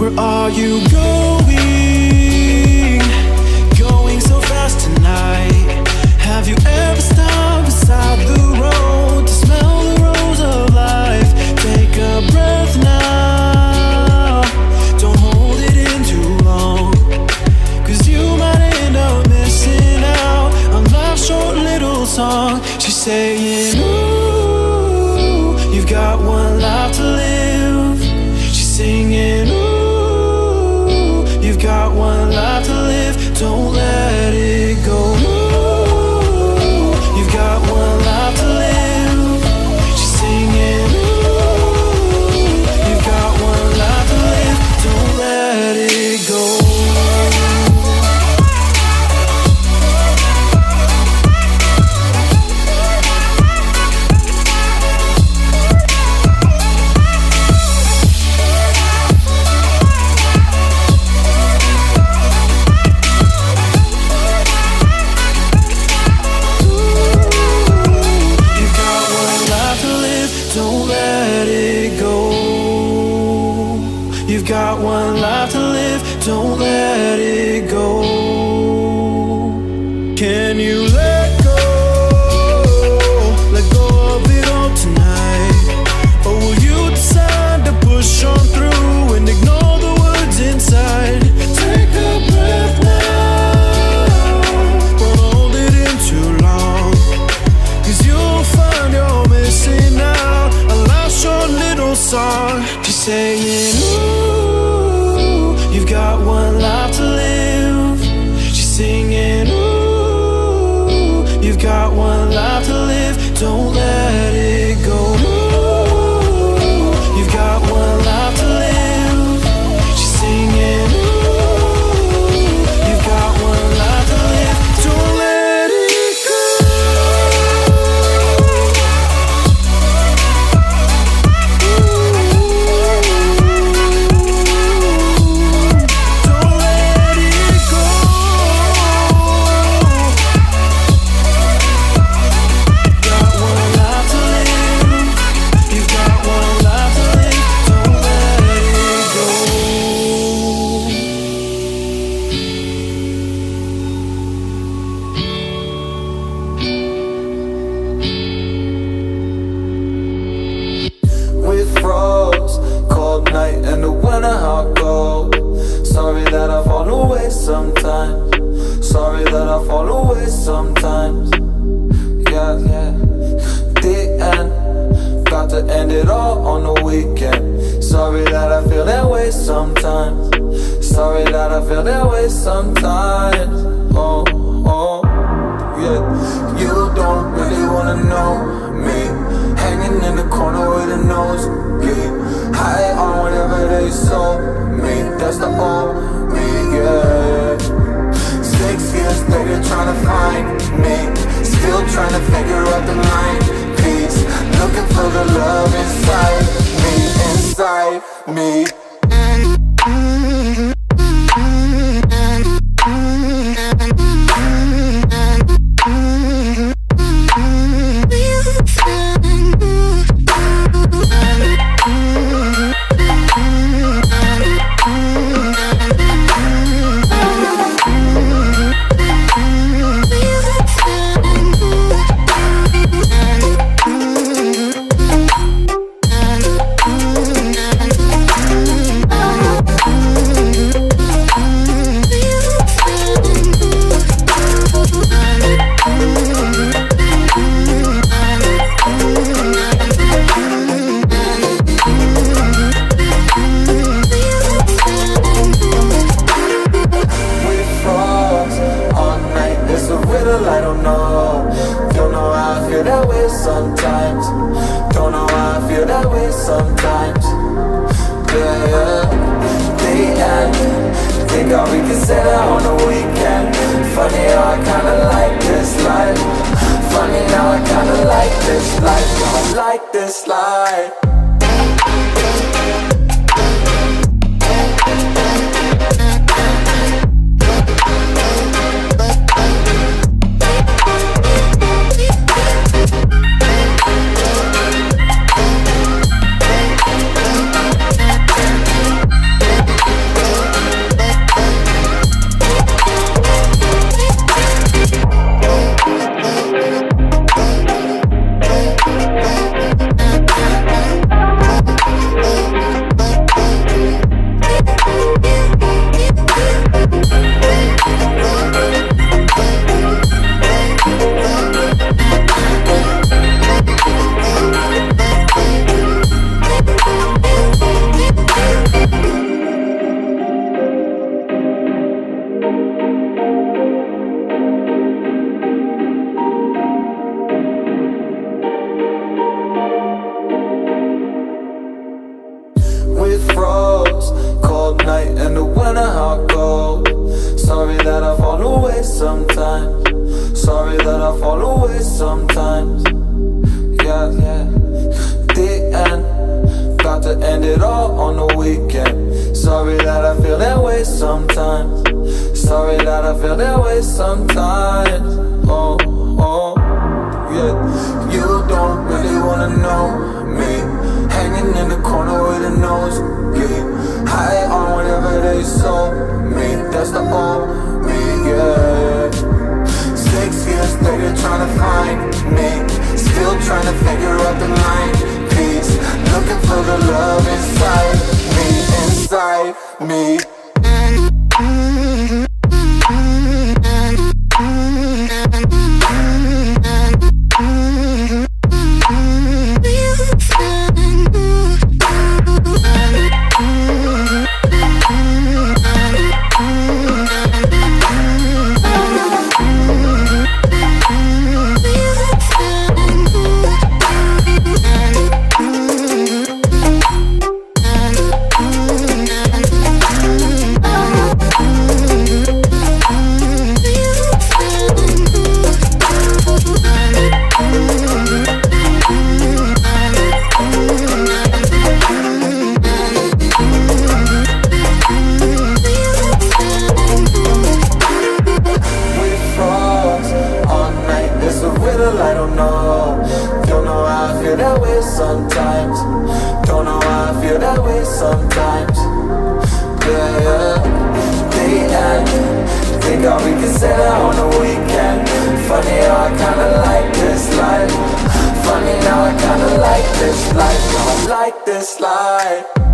Where are you going? Going so fast tonight. Have you ever stopped beside the road to smell the rose of life? Take a breath now. Don't hold it in too long, 'cause you might end up missing out on life's short little song. She's saying, ooh, you've got one life to live. She's singing, ooh, you've got one life to live. Don't let it go. Ooh, you've got one life to live. She's singing, ooh, you've got one life to live. Don't let it go. Got one life to live, don't let it go. Can you let go of it all tonight? Or will you decide to push on through and ignore the words inside? Take a breath now, don't hold it in too long, 'cause you'll find you're missing out a last short little song. She's saying, you've got one life to live. She's singing, ooh, you've got one life to live. Don't let it go. Ooh, you've got one life to live. She's singing, ooh, you've got one life to live. Don't let it go. Sometimes, sorry that I fall away sometimes. Yeah, yeah. The end, got to end it all on the weekend. Sorry that I feel that way sometimes. Sorry that I feel that way sometimes. Oh, oh, yeah. You don't really wanna know me, hanging in the corner with a nosebleed, high on whatever they sold me. That's the old me, yeah. 6 years later trying to find me, still trying to figure out the mind piece, looking for the love inside me, inside me. froze. Cold night in the winter, how it goes. Sorry that I fall away sometimes. Sorry that I fall away sometimes. Yeah, yeah. The end, about to end it all on the weekend. Sorry that I feel that way sometimes. Sorry that I feel that way sometimes. Oh, oh, yeah. You don't really wanna know me, hanging in the corner with a nosebleed, high on whatever they sold me. That's the old me, yeah. 6 years later trying to find me, still trying to figure out the line piece, looking for the love inside me, inside me. I don't know how I feel that way sometimes. Don't know how I feel that way sometimes. Yeah, yeah. The end, think all we can say that on the weekend. Funny how I kinda like this life. Funny how I kinda like this life. I like this life.